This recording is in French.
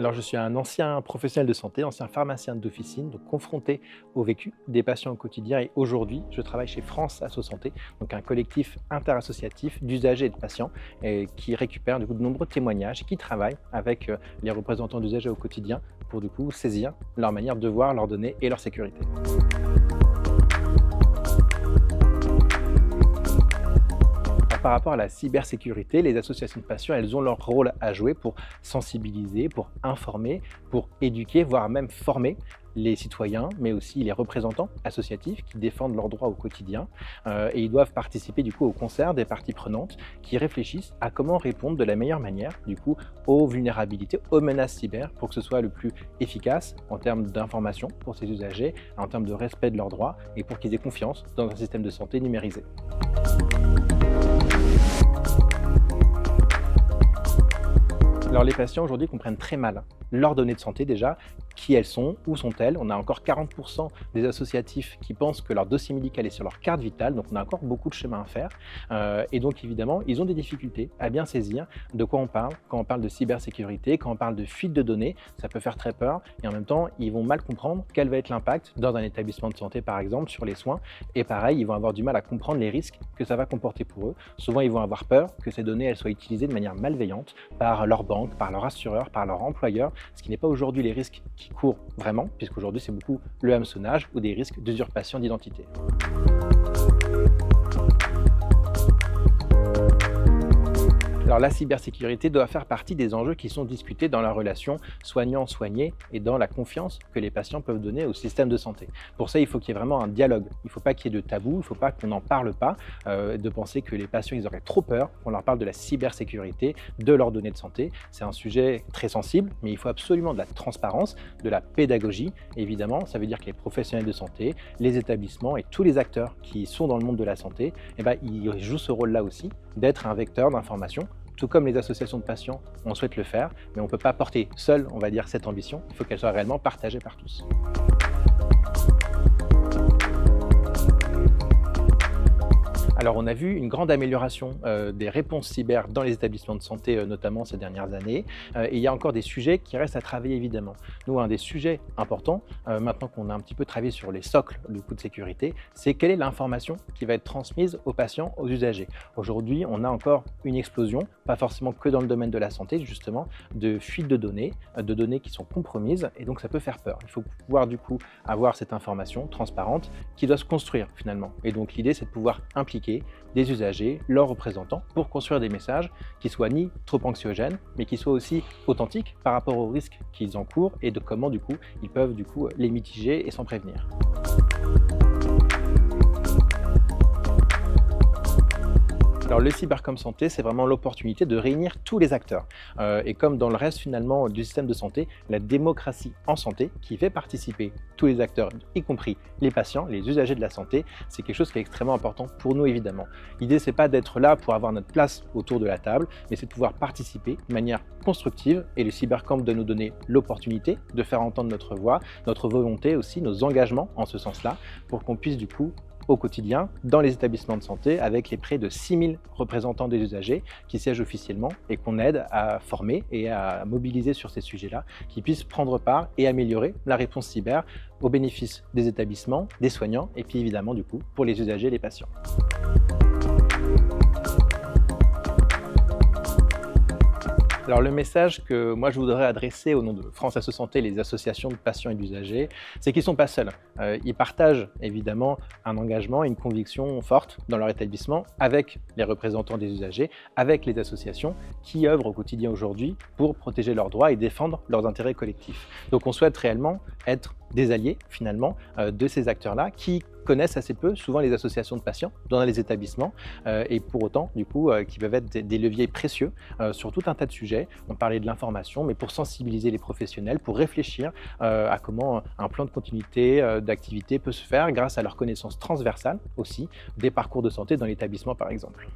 Alors, je suis un ancien professionnel de santé, ancien pharmacien d'officine, donc confronté au vécu des patients au quotidien. Et aujourd'hui, je travaille chez France Asso Santé, donc un collectif interassociatif d'usagers et de patients et qui récupère du coup de nombreux témoignages et qui travaille avec les représentants d'usagers au quotidien pour du coup saisir leur manière de voir leurs données et leur sécurité. Par rapport à la cybersécurité, les associations de patients, elles ont leur rôle à jouer pour sensibiliser, pour informer, pour éduquer, voire même former les citoyens, mais aussi les représentants associatifs qui défendent leurs droits au quotidien. Et ils doivent participer du coup au concert des parties prenantes qui réfléchissent à comment répondre de la meilleure manière du coup aux vulnérabilités, aux menaces cyber pour que ce soit le plus efficace en termes d'information pour ces usagers, en termes de respect de leurs droits et pour qu'ils aient confiance dans un système de santé numérisé. Alors les patients aujourd'hui comprennent très mal leurs données de santé déjà, qui elles sont, où sont-elles. On a encore 40% des associatifs qui pensent que leur dossier médical est sur leur carte vitale, donc on a encore beaucoup de chemin à faire. Et donc évidemment, ils ont des difficultés à bien saisir de quoi on parle quand on parle de cybersécurité, quand on parle de fuite de données, ça peut faire très peur. Et en même temps, ils vont mal comprendre quel va être l'impact dans un établissement de santé par exemple sur les soins. Et pareil, ils vont avoir du mal à comprendre les risques que ça va comporter pour eux. Souvent, ils vont avoir peur que ces données elles soient utilisées de manière malveillante par leur banque, par leur assureur, par leur employeur, ce qui n'est pas aujourd'hui les risques qui courent vraiment, puisqu'aujourd'hui c'est beaucoup le hameçonnage ou des risques d'usurpation d'identité. Alors la cybersécurité doit faire partie des enjeux qui sont discutés dans la relation soignant-soigné et dans la confiance que les patients peuvent donner au système de santé. Pour ça, il faut qu'il y ait vraiment un dialogue. Il ne faut pas qu'il y ait de tabou, il ne faut pas qu'on n'en parle pas, de penser que les patients ils auraient trop peur qu'on leur parle de la cybersécurité, de leurs données de santé. C'est un sujet très sensible, mais il faut absolument de la transparence, de la pédagogie. Et évidemment, ça veut dire que les professionnels de santé, les établissements et tous les acteurs qui sont dans le monde de la santé, ils jouent ce rôle-là aussi, d'être un vecteur d'information. Tout comme les associations de patients, on souhaite le faire, mais on ne peut pas porter seul, on va dire, cette ambition. Il faut qu'elle soit réellement partagée par tous. Alors, on a vu une grande amélioration des réponses cyber dans les établissements de santé, notamment ces dernières années. Et il y a encore des sujets qui restent à travailler, évidemment. Nous, un des sujets importants, maintenant qu'on a un petit peu travaillé sur les socles du coût de sécurité, c'est quelle est l'information qui va être transmise aux patients, aux usagers. Aujourd'hui, on a encore une explosion, pas forcément que dans le domaine de la santé, justement, de fuite de données qui sont compromises. Et donc, ça peut faire peur. Il faut pouvoir, du coup, avoir cette information transparente qui doit se construire, finalement. Et donc, l'idée, c'est de pouvoir impliquer des usagers, leurs représentants, pour construire des messages qui soient ni trop anxiogènes, mais qui soient aussi authentiques par rapport aux risques qu'ils encourent et de comment du coup ils peuvent les mitiger et s'en prévenir. Alors le Cybercom Santé, c'est vraiment l'opportunité de réunir tous les acteurs. Et comme dans le reste finalement du système de santé, la démocratie en santé qui fait participer tous les acteurs, y compris les patients, les usagers de la santé, c'est quelque chose qui est extrêmement important pour nous évidemment. L'idée c'est pas d'être là pour avoir notre place autour de la table, mais c'est de pouvoir participer de manière constructive et le Cybercamp doit nous donner l'opportunité de faire entendre notre voix, notre volonté aussi, nos engagements en ce sens-là, pour qu'on puisse du coup au quotidien dans les établissements de santé avec les près de 6000 représentants des usagers qui siègent officiellement et qu'on aide à former et à mobiliser sur ces sujets-là, qui puissent prendre part et améliorer la réponse cyber au bénéfice des établissements, des soignants et puis évidemment du coup pour les usagers et les patients. Alors le message que moi je voudrais adresser au nom de France Asso Santé, les associations de patients et d'usagers, c'est qu'ils ne sont pas seuls. Ils partagent évidemment un engagement, une conviction forte dans leur établissement avec les représentants des usagers, avec les associations qui œuvrent au quotidien aujourd'hui pour protéger leurs droits et défendre leurs intérêts collectifs. Donc on souhaite réellement être des alliés finalement de ces acteurs-là qui connaissent assez peu souvent les associations de patients dans les établissements et pour autant du coup qui peuvent être des leviers précieux sur tout un tas de sujets. On parlait de l'information mais pour sensibiliser les professionnels, pour réfléchir à comment un plan de continuité d'activité peut se faire grâce à leur connaissance transversale aussi des parcours de santé dans l'établissement par exemple.